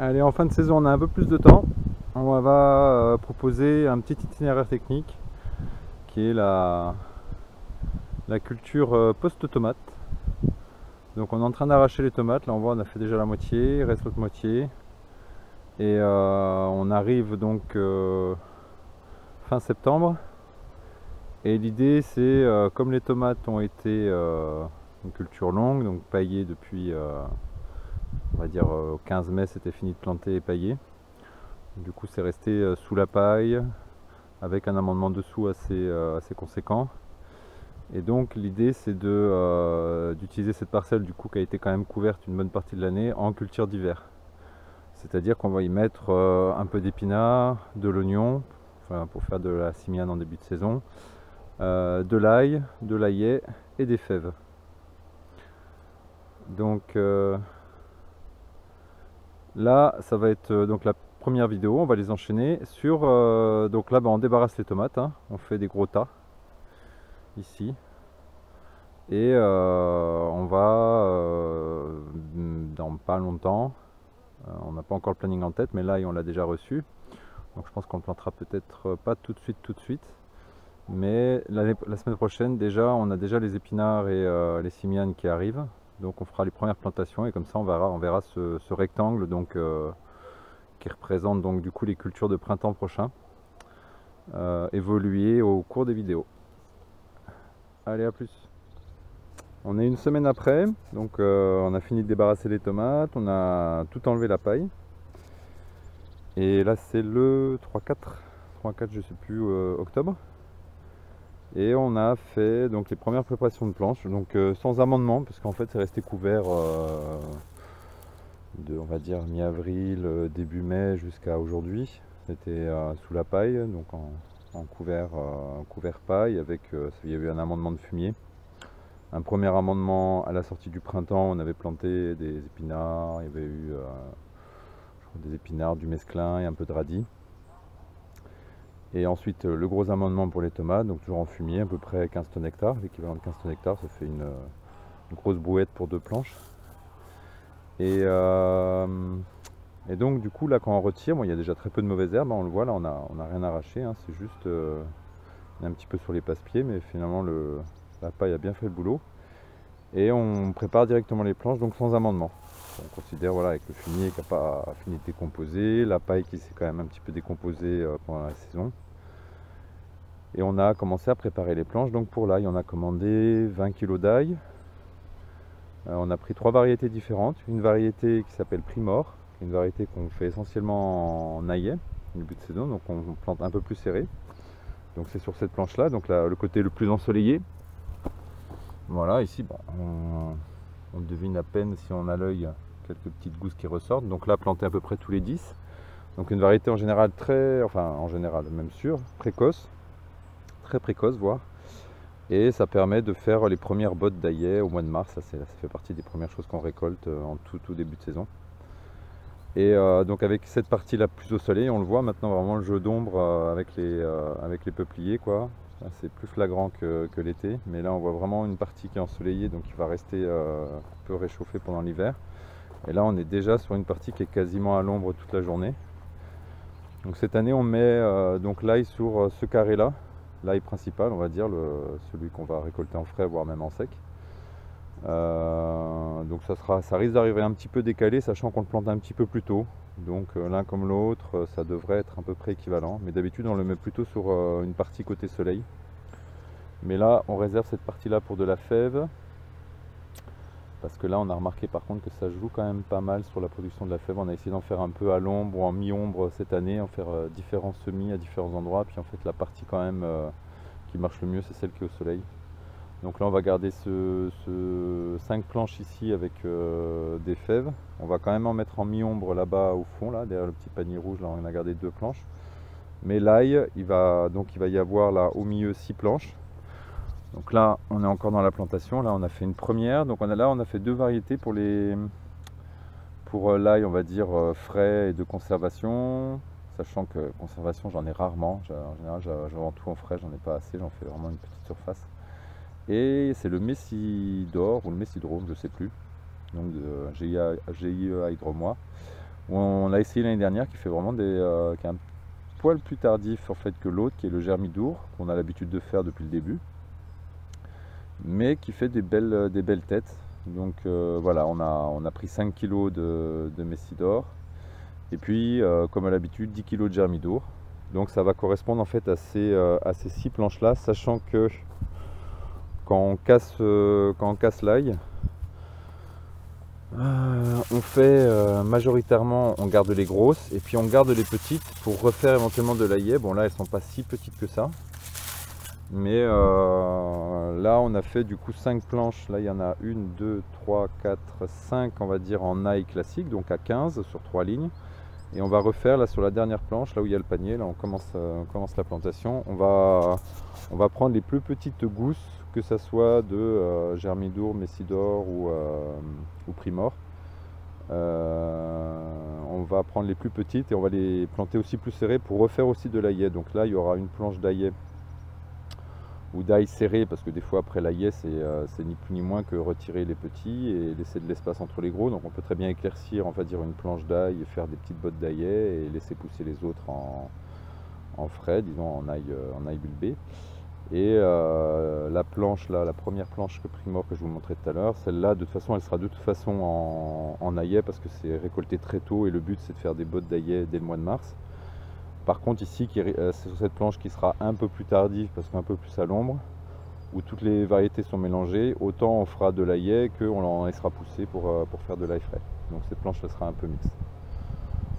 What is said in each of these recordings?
Allez, en fin de saison, on a un peu plus de temps. On va proposer un petit itinéraire technique qui est la culture post-tomate. Donc on est en train d'arracher les tomates. Là on voit on a fait déjà la moitié, il reste l'autre moitié. Et on arrive donc fin septembre. Et l'idée c'est, comme les tomates ont été une culture longue, donc paillée depuis, on va dire 15 mai, c'était fini de planter et pailler. Du coup c'est resté sous la paille, avec un amendement dessous assez conséquent. Et donc l'idée c'est d'utiliser cette parcelle du coup qui a été quand même couverte une bonne partie de l'année en culture d'hiver. C'est-à-dire qu'on va y mettre un peu d'épinards, de l'oignon, enfin, pour faire de la simiane en début de saison, de l'ail, de l'aillet et des fèves. Donc là ça va être donc la première vidéo, on va les enchaîner sur donc là on débarrasse les tomates, hein, on fait des gros tas ici. Et on va, dans pas longtemps, on n'a pas encore le planning en tête, mais là on l'a déjà reçu. Donc je pense qu'on le plantera peut-être pas tout de suite. Mais la semaine prochaine, déjà, on a déjà les épinards et les simianes qui arrivent. Donc on fera les premières plantations et comme ça on verra ce rectangle donc, qui représente donc du coup les cultures de printemps prochain évoluer au cours des vidéos. Allez, à plus. On est une semaine après, donc on a fini de débarrasser les tomates, on a tout enlevé la paille. Et là c'est le 3-4 je sais plus, octobre. Et on a fait donc les premières préparations de planches, donc sans amendement, parce qu'en fait c'est resté couvert de, on va dire, mi-avril, début mai jusqu'à aujourd'hui. C'était sous la paille, donc en couvert paille, avec, il y a eu un amendement de fumier. Un premier amendement à la sortie du printemps, on avait planté des épinards, il y avait eu des épinards, du mesclun et un peu de radis. Et ensuite le gros amendement pour les tomates, donc toujours en fumier, à peu près 15 tonnes hectares, l'équivalent de 15 tonnes hectares, ça fait une grosse brouette pour 2 planches. Et donc du coup là quand on retire, bon, il y a déjà très peu de mauvaises herbes, hein, on le voit là, on a rien arraché, hein, c'est juste un petit peu sur les passe-pieds, mais finalement la paille a bien fait le boulot. Et on prépare directement les planches, donc sans amendement. On considère, voilà, avec le fumier qui n'a pas fini de décomposer, la paille qui s'est quand même un petit peu décomposée pendant la saison. Et on a commencé à préparer les planches. Donc pour l'ail, on a commandé 20 kg d'ail. On a pris 3 variétés différentes. Une variété qui s'appelle Primor, une variété qu'on fait essentiellement en aillet, au début de saison, donc on plante un peu plus serré. Donc c'est sur cette planche là, donc là, le côté le plus ensoleillé. Voilà, ici, bon, on devine à peine si on a l'œil quelques petites gousses qui ressortent. Donc là, planté à peu près tous les 10. Donc une variété en général même sûre, précoce, très précoce voire. Et ça permet de faire les premières bottes d'aillet au mois de mars. Ça fait partie des premières choses qu'on récolte en tout début de saison. Et donc avec cette partie là plus au soleil, on le voit maintenant vraiment le jeu d'ombre avec les peupliers, quoi. C'est plus flagrant que l'été, mais là on voit vraiment une partie qui est ensoleillée, donc qui va rester un peu réchauffée pendant l'hiver. Et là on est déjà sur une partie qui est quasiment à l'ombre toute la journée. Donc cette année on met donc l'ail sur ce carré là, l'ail principal on va dire, celui qu'on va récolter en frais, voire même en sec. Donc ça risque d'arriver un petit peu décalé, sachant qu'on le plante un petit peu plus tôt. Donc l'un comme l'autre, ça devrait être à peu près équivalent. Mais d'habitude on le met plutôt sur une partie côté soleil. Mais là on réserve cette partie là pour de la fève. Parce que là on a remarqué par contre que ça joue quand même pas mal sur la production de la fève. On a essayé d'en faire un peu à l'ombre ou en mi-ombre cette année, en faire différents semis à différents endroits. Puis en fait la partie quand même qui marche le mieux, c'est celle qui est au soleil. Donc là on va garder 5 planches ici avec des fèves. On va quand même en mettre en mi-ombre là-bas au fond, là, derrière le petit panier rouge, là on a gardé 2 planches. Mais l'ail, il va y avoir là au milieu 6 planches. Donc là on est encore dans la plantation, là on a fait une première. Donc on a fait 2 variétés pour l'ail, on va dire frais et de conservation. Sachant que conservation j'en ai rarement, en général je vends tout en frais, j'en ai pas assez, j'en fais vraiment une petite surface. Et c'est le Messidor ou le Messidrome, je sais plus, donc de GIE Hydromois. On l'a essayé l'année dernière, qui fait vraiment qui est un poil plus tardif en fait que l'autre, qui est le Germidour, qu'on a l'habitude de faire depuis le début, mais qui fait des belles têtes. Donc voilà, on a pris 5 kg de Messidor, et puis comme à l'habitude 10 kg de Germidour. Donc ça va correspondre en fait à ces 6 planches là, sachant que quand on casse l'ail, on fait majoritairement, on garde les grosses et puis on garde les petites pour refaire éventuellement de l'aillet. Bon là elles sont pas si petites que ça, mais là on a fait du coup 5 planches. Là il y en a 1, 2, 3, 4, 5 on va dire en ail classique, donc à 15 sur 3 lignes. Et on va refaire là sur la dernière planche, là où il y a le panier, là on commence la plantation. On va prendre les plus petites gousses, que ça soit de Germidour, Messidor ou Primor. On va prendre les plus petites et on va les planter aussi plus serrées pour refaire aussi de l'aillet. Donc là il y aura une planche d'aillet ou d'ail serré, parce que des fois après l'aillet c'est ni plus ni moins que retirer les petits et laisser de l'espace entre les gros. Donc on peut très bien éclaircir, on va dire, une planche d'ail et faire des petites bottes d'aillet et laisser pousser les autres en frais, disons en ail bulbé. Et la planche là, la première planche Primor que je vous montrais tout à l'heure, celle-là de toute façon elle sera de toute façon en aillet, parce que c'est récolté très tôt et le but c'est de faire des bottes d'aillet dès le mois de mars. Par contre ici, c'est sur cette planche qui sera un peu plus tardive, parce qu'un peu plus à l'ombre, où toutes les variétés sont mélangées, autant on fera de l'aillet qu'on en laissera pousser pour faire de l'ail frais. Donc cette planche elle sera un peu mixte.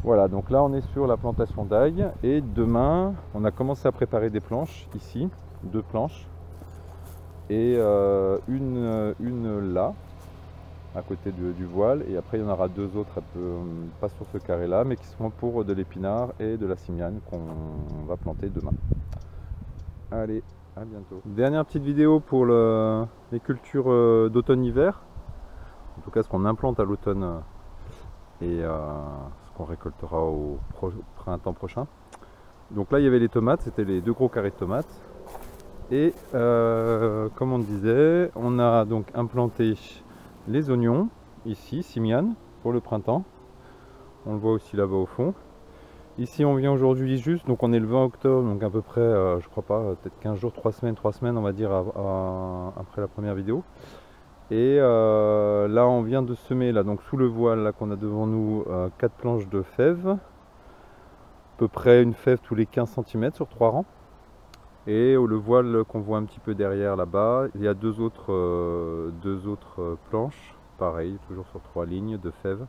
Voilà, donc là on est sur la plantation d'ail, et demain on a commencé à préparer des planches ici, 2 planches, et une là, à côté du voile, et après il y en aura 2 autres un peu, pas sur ce carré là, mais qui seront pour de l'épinard et de la simiane qu'on va planter demain. Allez, à bientôt. Dernière petite vidéo pour les cultures d'automne-hiver, en tout cas ce qu'on implante à l'automne et ce qu'on récoltera au printemps prochain. Donc là il y avait les tomates, c'était les 2 gros carrés de tomates, et comme on disait, on a donc implanté les oignons, ici, simiane, pour le printemps. On le voit aussi là-bas au fond. Ici, on vient aujourd'hui juste, donc on est le 20 octobre, donc à peu près, je crois pas, peut-être 15 jours, 3 semaines, on va dire, après la première vidéo. Et là, on vient de semer, là, donc sous le voile, là, qu'on a devant nous, 4 planches de fèves. À peu près une fève tous les 15 cm sur 3 rangs. Et le voile qu'on voit un petit peu derrière là-bas, il y a deux autres planches, pareil, toujours sur 3 lignes de fèves.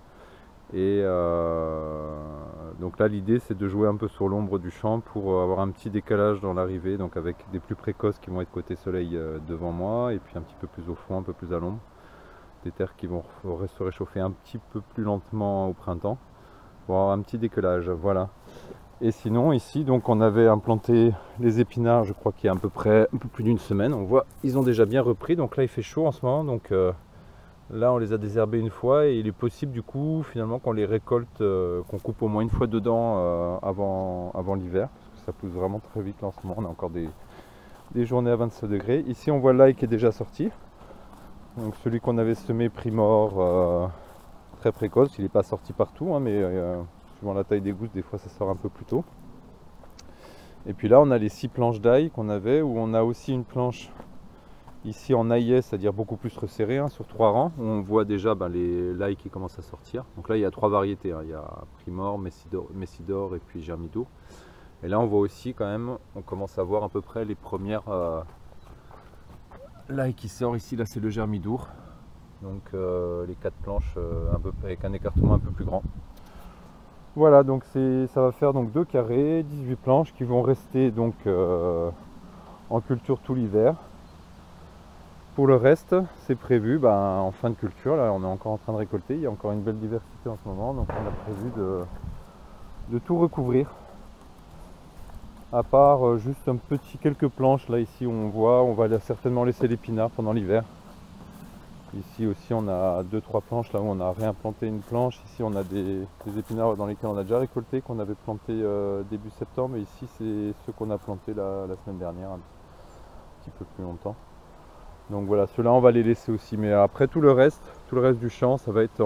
Et donc là l'idée c'est de jouer un peu sur l'ombre du champ pour avoir un petit décalage dans l'arrivée, donc avec des plus précoces qui vont être côté soleil devant moi, et puis un petit peu plus au fond, un peu plus à l'ombre. Des terres qui vont se réchauffer un petit peu plus lentement au printemps, pour avoir un petit décalage, voilà. Et sinon ici donc on avait implanté les épinards, je crois qu'il y a à peu près un peu plus d'une semaine. On voit ils ont déjà bien repris, donc là il fait chaud en ce moment, donc là on les a désherbés une fois, et il est possible du coup finalement qu'on les récolte, qu'on coupe au moins une fois dedans avant l'hiver, parce que ça pousse vraiment très vite là en ce moment. On a encore des journées à 27 degrés. Ici on voit l'ail qui est déjà sorti, donc celui qu'on avait semé Primor, très précoce. Il n'est pas sorti partout, hein, mais suivant la taille des gousses, des fois ça sort un peu plus tôt. Et puis là on a les 6 planches d'ail qu'on avait, où on a aussi une planche ici en aillet, c'est-à-dire beaucoup plus resserré, hein, sur 3 rangs, où on voit déjà l'ail qui commence à sortir. Donc là il y a 3 variétés, hein. Il y a Primor, Messidor et puis Germidour. Et là on voit aussi quand même, on commence à voir à peu près les premières l'ail qui sort ici. Là c'est le Germidour, donc les 4 planches avec un écartement un peu plus grand. Voilà, donc ça va faire donc 2 carrés, 18 planches qui vont rester donc en culture tout l'hiver. Pour le reste, c'est prévu en fin de culture. Là, on est encore en train de récolter. Il y a encore une belle diversité en ce moment, donc on a prévu de tout recouvrir. À part juste quelques planches là ici où on va certainement laisser l'épinard pendant l'hiver. Ici aussi on a 2-3 planches là où on a réimplanté une planche. Ici on a des épinards dans lesquels on a déjà récolté, qu'on avait planté début septembre, et ici c'est ceux qu'on a plantés la semaine dernière, un petit peu plus longtemps. Donc voilà, ceux-là on va les laisser aussi, mais après tout le reste du champ ça va être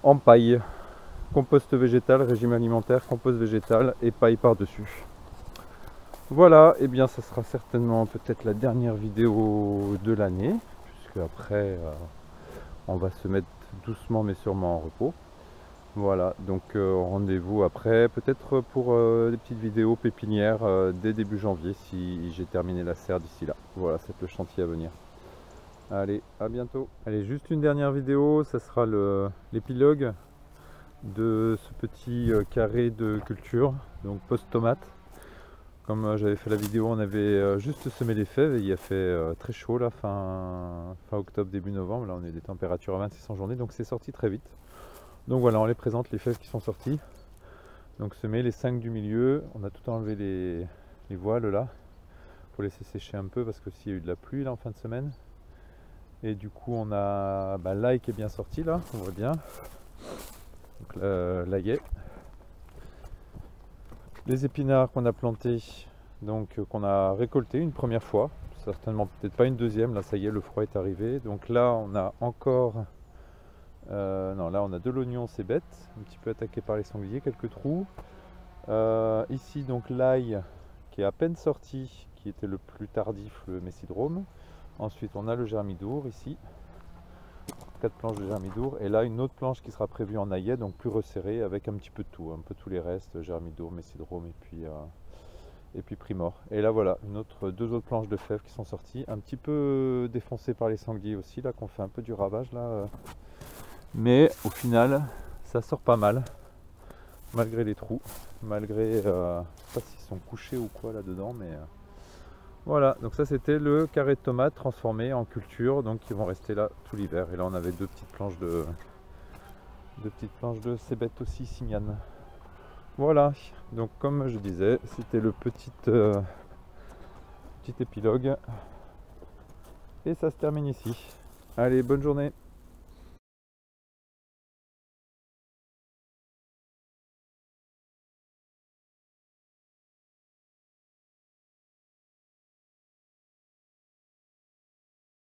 en paille. Compost végétal, régime alimentaire, compost végétal et paille par-dessus. Voilà, et bien ça sera certainement peut-être la dernière vidéo de l'année, puisque après on va se mettre doucement mais sûrement en repos. Voilà, donc rendez-vous après, peut-être pour des petites vidéos pépinières dès début janvier si j'ai terminé la serre d'ici là. Voilà, c'est le chantier à venir. Allez, à bientôt. Allez, juste une dernière vidéo, ça sera l'épilogue de ce petit carré de culture, donc post-tomate. Comme j'avais fait la vidéo, on avait juste semé les fèves et il a fait très chaud là, fin octobre, début novembre. Là on est des températures à 26 en journée, donc c'est sorti très vite. Donc voilà, on les présente les fèves qui sont sorties. Donc semé les 5 du milieu, on a tout enlevé les voiles là, pour laisser sécher un peu parce que s'il y a eu de la pluie là en fin de semaine. Et du coup on a l'ail qui est bien sorti là, on voit bien. Donc l'aillet. Les épinards qu'on a plantés, donc qu'on a récoltés une première fois, certainement peut-être pas une deuxième, là ça y est, le froid est arrivé. Donc là on a encore, non là on a de l'oignon, c'est bête, un petit peu attaqué par les sangliers, quelques trous. Ici donc l'ail qui est à peine sorti, qui était le plus tardif, le messidrome. Ensuite on a le germidour ici, 4 planches de germidour, et là une autre planche qui sera prévue en aillet, donc plus resserrée avec un petit peu de tout, un peu tous les restes, germidour, messidrome et puis primor. Et là voilà, deux autres planches de fèves qui sont sorties, un petit peu défoncées par les sangliers aussi, là qu'on fait un peu du ravage là. Mais au final ça sort pas mal, malgré les trous, malgré, je sais pas s'ils sont couchés ou quoi là dedans, mais voilà, donc ça c'était le carré de tomates transformé en culture, donc ils vont rester là tout l'hiver. Et là on avait deux petites planches de cébette aussi, signane. Voilà, donc comme je disais, c'était le petit épilogue. Et ça se termine ici. Allez, bonne journée.